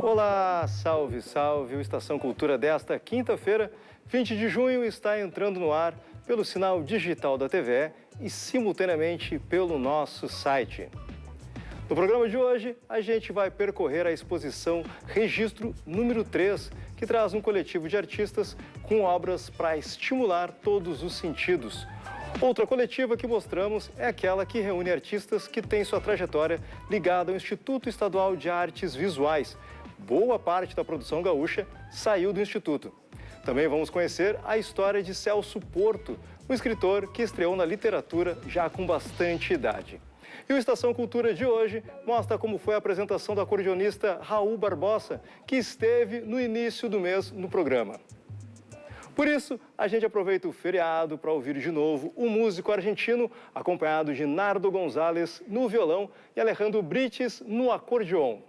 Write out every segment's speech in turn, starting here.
Olá, salve, salve! O Estação Cultura desta quinta-feira, 20 de junho, está entrando no ar pelo sinal digital da TVE e simultaneamente pelo nosso site. No programa de hoje, a gente vai percorrer a exposição Registro número 3, que traz um coletivo de artistas com obras para estimular todos os sentidos. Outra coletiva que mostramos é aquela que reúne artistas que têm sua trajetória ligada ao Instituto Estadual de Artes Visuais. Boa parte da produção gaúcha saiu do Instituto. Também vamos conhecer a história de Celso Porto, um escritor que estreou na literatura já com bastante idade. E o Estação Cultura de hoje mostra como foi a apresentação do acordeonista Raul Barbosa, que esteve no início do mês no programa. Por isso, a gente aproveita o feriado para ouvir de novo o músico argentino, acompanhado de Nardo Gonzalez no violão e Alejandro Brites no acordeon.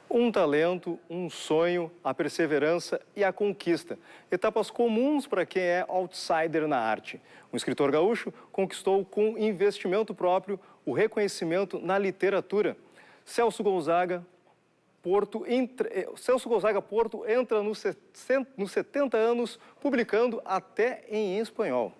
Um talento, um sonho, a perseverança e a conquista. Etapas comuns para quem é outsider na arte. Um escritor gaúcho conquistou com investimento próprio o reconhecimento na literatura. Celso Gonzaga Porto entra nos 70 anos, publicando até em espanhol.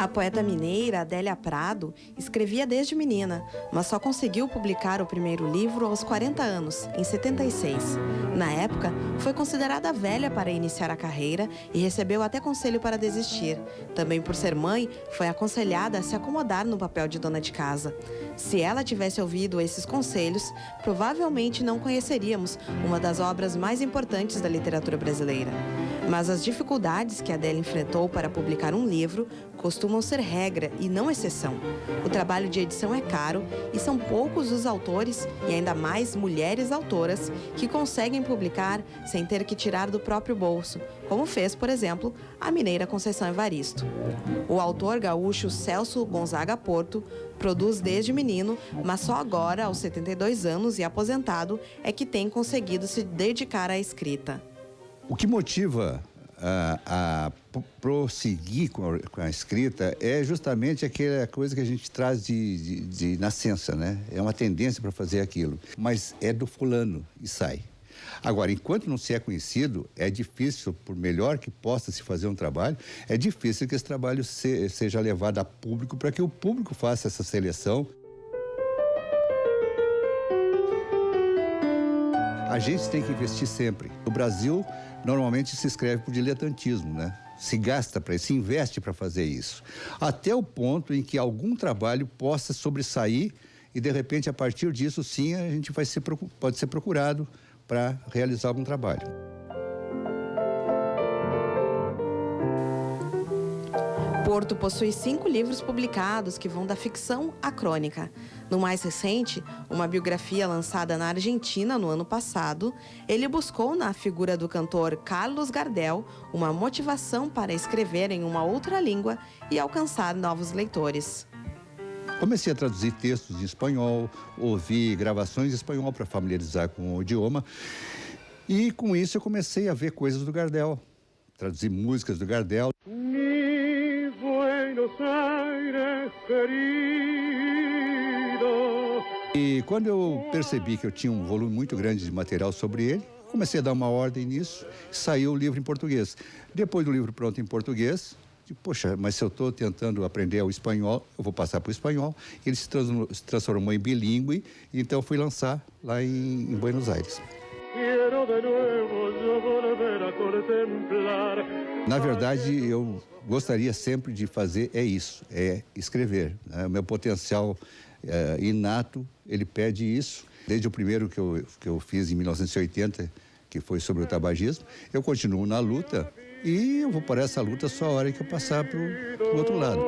A poeta mineira Adélia Prado escrevia desde menina, mas só conseguiu publicar o primeiro livro aos 40 anos, em 76. Na época, foi considerada velha para iniciar a carreira e recebeu até conselho para desistir. Também por ser mãe, foi aconselhada a se acomodar no papel de dona de casa. Se ela tivesse ouvido esses conselhos, provavelmente não conheceríamos uma das obras mais importantes da literatura brasileira. Mas as dificuldades que Adélia enfrentou para publicar um livro costumam ser regra e não exceção. O trabalho de edição é caro e são poucos os autores, e ainda mais mulheres autoras, que conseguem publicar sem ter que tirar do próprio bolso, como fez, por exemplo, a mineira Conceição Evaristo. O autor gaúcho Celso Gonzaga Porto produz desde menino, mas só agora, aos 72 anos e aposentado, é que tem conseguido se dedicar à escrita. O que motiva a prosseguir com a escrita é justamente aquela coisa que a gente traz de nascença, né? É uma tendência para fazer aquilo, mas é do fulano e sai. Agora, enquanto não se é conhecido, é difícil, por melhor que possa se fazer um trabalho, é difícil que esse trabalho seja levado a público para que o público faça essa seleção. A gente tem que investir sempre. No Brasil, normalmente se escreve por diletantismo, né? Se gasta para isso, se investe para fazer isso. Até o ponto em que algum trabalho possa sobressair e, de repente, a partir disso, sim, a gente pode ser procurado para realizar algum trabalho. Porto possui 5 livros publicados que vão da ficção à crônica. No mais recente, uma biografia lançada na Argentina no ano passado, ele buscou na figura do cantor Carlos Gardel uma motivação para escrever em uma outra língua e alcançar novos leitores. Comecei a traduzir textos em espanhol, ouvi gravações em espanhol para familiarizar com o idioma. E com isso eu comecei a ver coisas do Gardel, traduzir músicas do Gardel. E quando eu percebi que eu tinha um volume muito grande de material sobre ele, comecei a dar uma ordem nisso, saiu o livro em português. Depois do livro pronto em português, poxa, mas se eu estou tentando aprender o espanhol, eu vou passar para o espanhol. Ele se transformou em bilíngue, então fui lançar lá em Buenos Aires. Na verdade, eu gostaria sempre de fazer isso, é escrever. O meu potencial inato, ele pede isso. Desde o primeiro que eu fiz em 1980, que foi sobre o tabagismo, eu continuo na luta e eu vou parar essa luta só a hora que eu passar para o outro lado.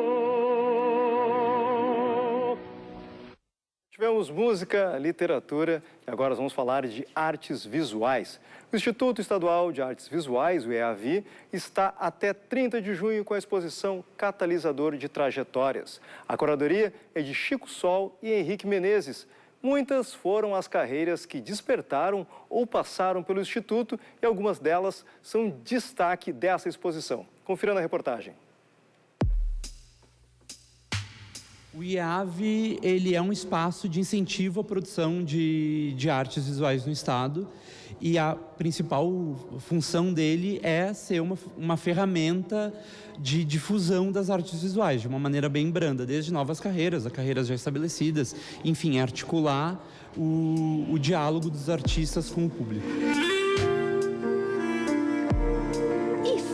Tivemos música, literatura e agora nós vamos falar de artes visuais. O Instituto Estadual de Artes Visuais, o IAVI, está até 30 de junho com a exposição Catalisador de Trajetórias. A curadoria é de Chico Sol e Henrique Menezes. Muitas foram as carreiras que despertaram ou passaram pelo Instituto e algumas delas são destaque dessa exposição. Confira na reportagem. O IAVI, ele é um espaço de incentivo à produção de artes visuais no Estado e a principal função dele é ser uma ferramenta de difusão das artes visuais, de uma maneira bem branda, desde novas carreiras a carreiras já estabelecidas, enfim, articular o diálogo dos artistas com o público.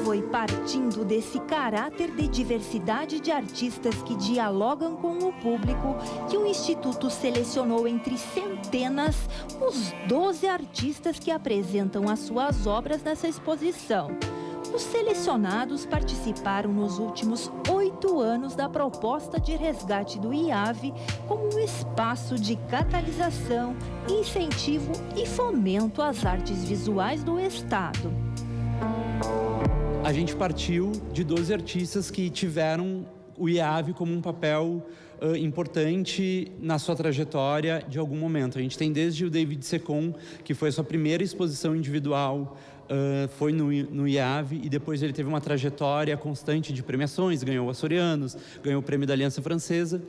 Foi partindo desse caráter de diversidade de artistas que dialogam com o público que o Instituto selecionou entre centenas os 12 artistas que apresentam as suas obras nessa exposição. Os selecionados participaram nos últimos 8 anos da proposta de resgate do IAVI como um espaço de catalisação, incentivo e fomento às artes visuais do Estado. A gente partiu de 12 artistas que tiveram o IAVI como um papel importante na sua trajetória de algum momento. A gente tem desde o David Secon, que foi a sua primeira exposição individual, foi no IAVI, e depois ele teve uma trajetória constante de premiações, ganhou o Açorianos, ganhou o Prêmio da Aliança Francesa.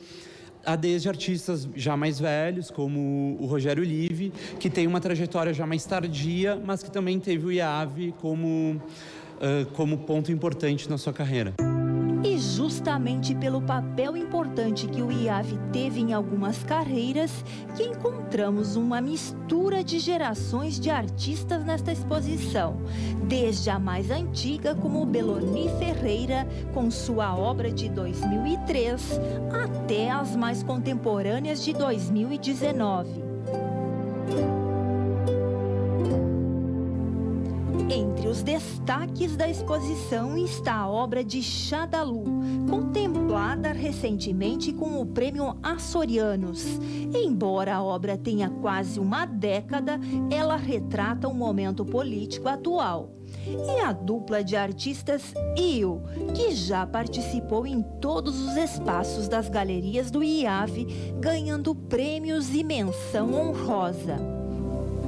Há desde artistas já mais velhos, como o Rogério Live, que tem uma trajetória já mais tardia, mas que também teve o IAVI como ponto importante na sua carreira. E justamente pelo papel importante que o IAV teve em algumas carreiras, que encontramos uma mistura de gerações de artistas nesta exposição. Desde a mais antiga, como Beloni Ferreira, com sua obra de 2003, até as mais contemporâneas de 2019. Entre os destaques da exposição está a obra de Xadalu, contemplada recentemente com o Prêmio Açorianos. Embora a obra tenha quase uma década, ela retrata um momento político atual. E a dupla de artistas IO, que já participou em todos os espaços das galerias do IAV, ganhando prêmios e menção honrosa.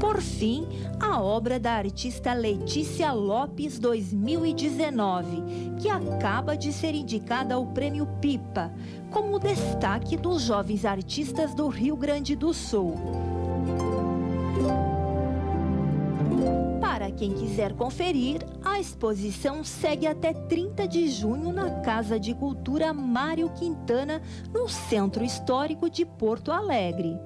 Por fim, a obra da artista Letícia Lopes 2019, que acaba de ser indicada ao Prêmio Pipa, como destaque dos jovens artistas do Rio Grande do Sul. Para quem quiser conferir, a exposição segue até 30 de junho na Casa de Cultura Mário Quintana, no Centro Histórico de Porto Alegre.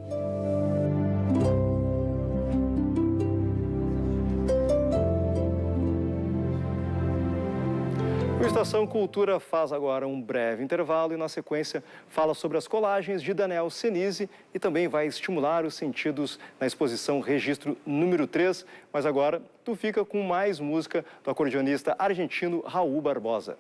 O Estação Cultura faz agora um breve intervalo e, na sequência, fala sobre as colagens de Daniel Senise e também vai estimular os sentidos na exposição Registro número 3. Mas agora, tu fica com mais música do acordeonista argentino Raul Barbosa.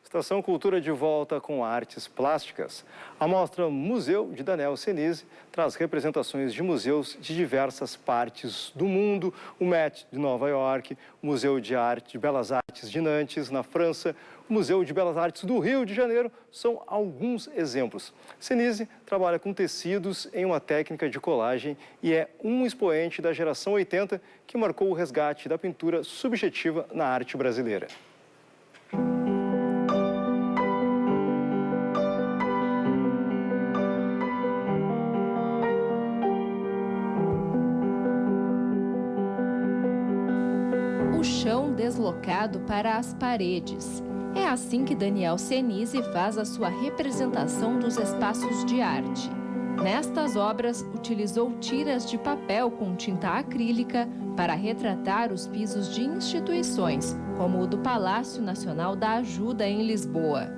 Estação Cultura de volta com artes plásticas. A mostra Museu de Daniel Senise traz representações de museus de diversas partes do mundo. O Met de Nova York, o Museu de Belas Artes de Nantes, na França, o Museu de Belas Artes do Rio de Janeiro são alguns exemplos. Senise trabalha com tecidos em uma técnica de colagem e é um expoente da geração 80 que marcou o resgate da pintura subjetiva na arte brasileira. Chão deslocado para as paredes. É assim que Daniel Senise faz a sua representação dos espaços de arte. Nestas obras, utilizou tiras de papel com tinta acrílica para retratar os pisos de instituições, como o do Palácio Nacional da Ajuda em Lisboa.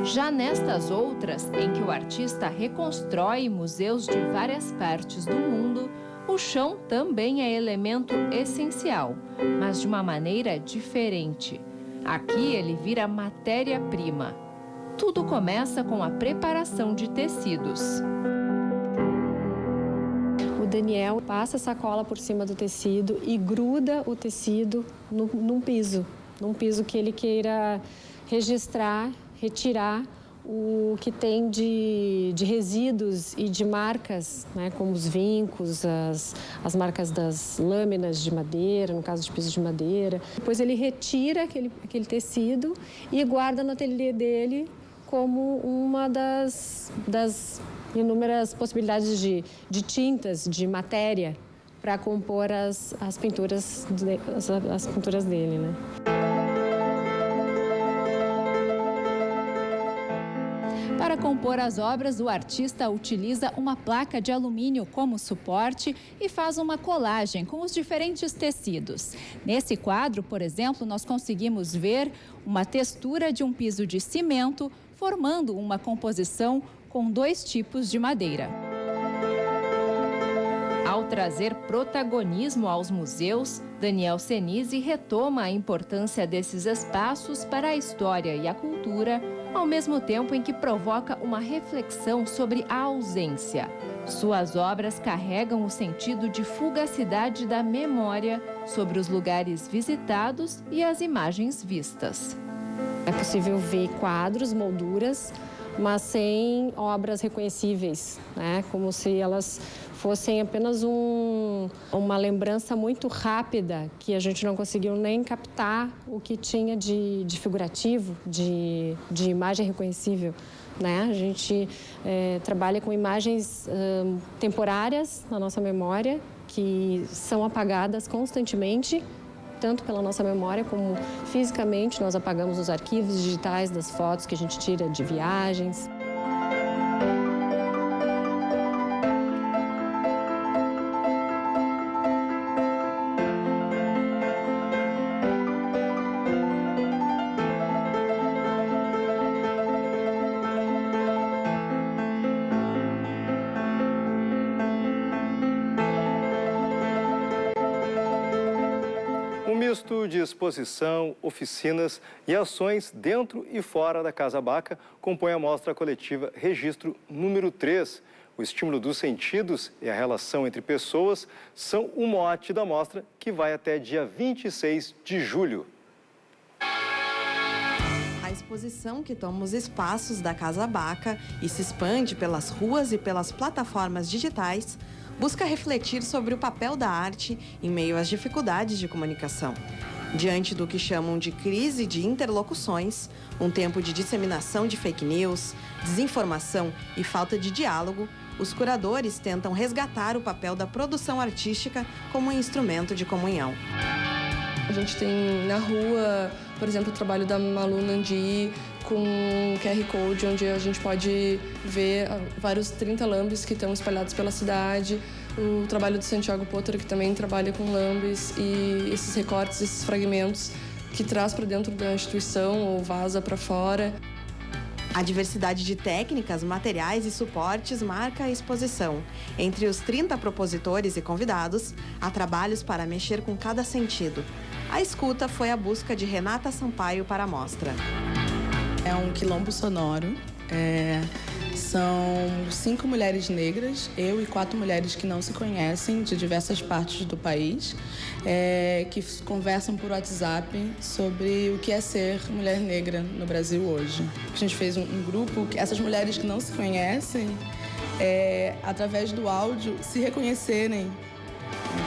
Já nestas outras, em que o artista reconstrói museus de várias partes do mundo, o chão também é elemento essencial, mas de uma maneira diferente. Aqui ele vira matéria-prima. Tudo começa com a preparação de tecidos. O Daniel passa essa cola por cima do tecido e gruda o tecido num piso que ele queira registrar, retirar o que tem de resíduos e de marcas, né, como os vincos, as marcas das lâminas de madeira, no caso de piso de madeira. Depois ele retira aquele tecido e guarda no ateliê dele como uma das inúmeras possibilidades de tintas, de matéria, para compor as pinturas dele, né? Para compor as obras, o artista utiliza uma placa de alumínio como suporte e faz uma colagem com os diferentes tecidos. Nesse quadro, por exemplo, nós conseguimos ver uma textura de um piso de cimento, formando uma composição com 2 tipos de madeira. Ao trazer protagonismo aos museus, Daniel Senise retoma a importância desses espaços para a história e a cultura, ao mesmo tempo em que provoca uma reflexão sobre a ausência. Suas obras carregam o sentido de fugacidade da memória sobre os lugares visitados e as imagens vistas. É possível ver quadros, molduras, mas sem obras reconhecíveis, né? Como se elas fossem apenas uma lembrança muito rápida, que a gente não conseguiu nem captar o que tinha de figurativo, de imagem reconhecível, né? A gente trabalha com imagens temporárias na nossa memória, que são apagadas constantemente, tanto pela nossa memória como fisicamente. Nós apagamos os arquivos digitais das fotos que a gente tira de viagens. Um misto de exposição, oficinas e ações dentro e fora da Casa Baca compõe a mostra coletiva Registro número 3. O estímulo dos sentidos e a relação entre pessoas são o mote da mostra, que vai até dia 26 de julho. A exposição, que toma os espaços da Casa Baca e se expande pelas ruas e pelas plataformas digitais, busca refletir sobre o papel da arte em meio às dificuldades de comunicação. Diante do que chamam de crise de interlocuções, um tempo de disseminação de fake news, desinformação e falta de diálogo, os curadores tentam resgatar o papel da produção artística como um instrumento de comunhão. A gente tem na rua, por exemplo, o trabalho da Malu Nandi com QR Code, onde a gente pode ver vários 30 lambes que estão espalhados pela cidade. O trabalho do Santiago Potter, que também trabalha com lambes, e esses recortes, esses fragmentos que traz para dentro da instituição ou vaza para fora. A diversidade de técnicas, materiais e suportes marca a exposição. Entre os 30 propositores e convidados, há trabalhos para mexer com cada sentido. A escuta foi a busca de Renata Sampaio para a mostra. É um quilombo sonoro. São 5 mulheres negras, eu e 4 mulheres que não se conhecem, de diversas partes do país, que conversam por WhatsApp sobre o que é ser mulher negra no Brasil hoje. A gente fez um grupo que essas mulheres que não se conhecem, através do áudio, se reconhecerem.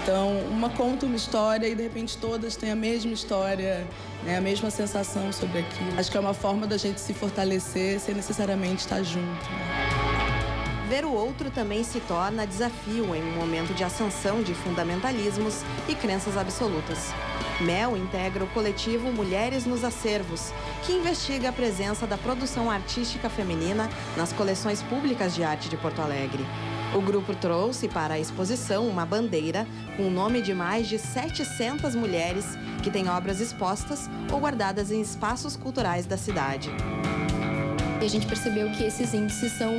Então, uma conta uma história e, de repente, todas têm a mesma história, né, a mesma sensação sobre aquilo. Acho que é uma forma da gente se fortalecer sem necessariamente estar junto. Né? Ver o outro também se torna desafio em um momento de ascensão de fundamentalismos e crenças absolutas. Mel integra o coletivo Mulheres nos Acervos, que investiga a presença da produção artística feminina nas coleções públicas de arte de Porto Alegre. O grupo trouxe para a exposição uma bandeira com o nome de mais de 700 mulheres que têm obras expostas ou guardadas em espaços culturais da cidade. A gente percebeu que esses índices são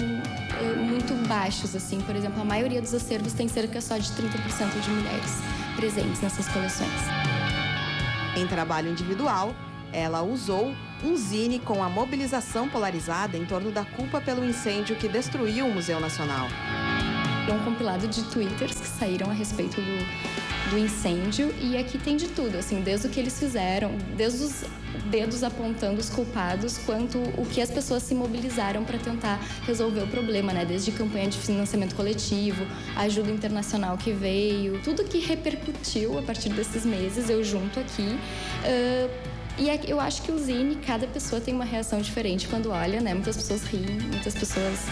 muito baixos, assim. Por exemplo, a maioria dos acervos tem cerca só de 30% de mulheres presentes nessas coleções. Em trabalho individual, ela usou um zine com a mobilização polarizada em torno da culpa pelo incêndio que destruiu o Museu Nacional. Um compilado de twitters que saíram a respeito do incêndio, e aqui tem de tudo, assim, desde o que eles fizeram, desde os dedos apontando os culpados, quanto o que as pessoas se mobilizaram para tentar resolver o problema, né? Desde campanha de financiamento coletivo, ajuda internacional que veio, tudo que repercutiu a partir desses meses, eu junto aqui. E eu acho que o zine, cada pessoa tem uma reação diferente quando olha, né? Muitas pessoas riem, muitas pessoas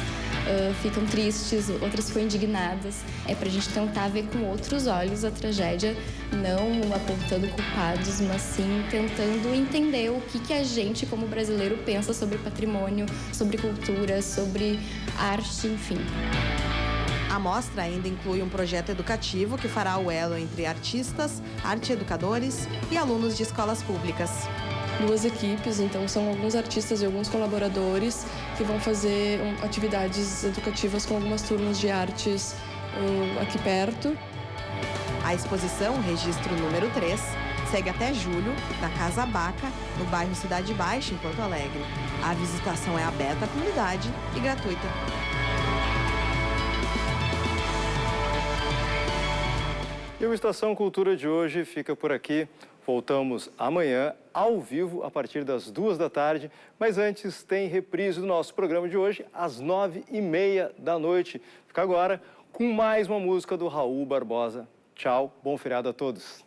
ficam tristes, outras ficam indignadas. É pra gente tentar ver com outros olhos a tragédia, não apontando culpados, mas sim tentando entender o que a gente, como brasileiro, pensa sobre patrimônio, sobre cultura, sobre arte, enfim. A mostra ainda inclui um projeto educativo que fará o elo entre artistas, arte-educadores e alunos de escolas públicas. 2 equipes, então são alguns artistas e alguns colaboradores que vão fazer atividades educativas com algumas turmas de artes aqui perto. A exposição, registro número 3, segue até julho, na Casa Baca, no bairro Cidade Baixa, em Porto Alegre. A visitação é aberta à comunidade e gratuita. E o Estação Cultura de hoje fica por aqui. Voltamos amanhã, ao vivo, a partir das 2 da tarde. Mas antes, tem reprise do nosso programa de hoje, às 9h30 da noite. Fica agora com mais uma música do Raul Barbosa. Tchau, bom feriado a todos.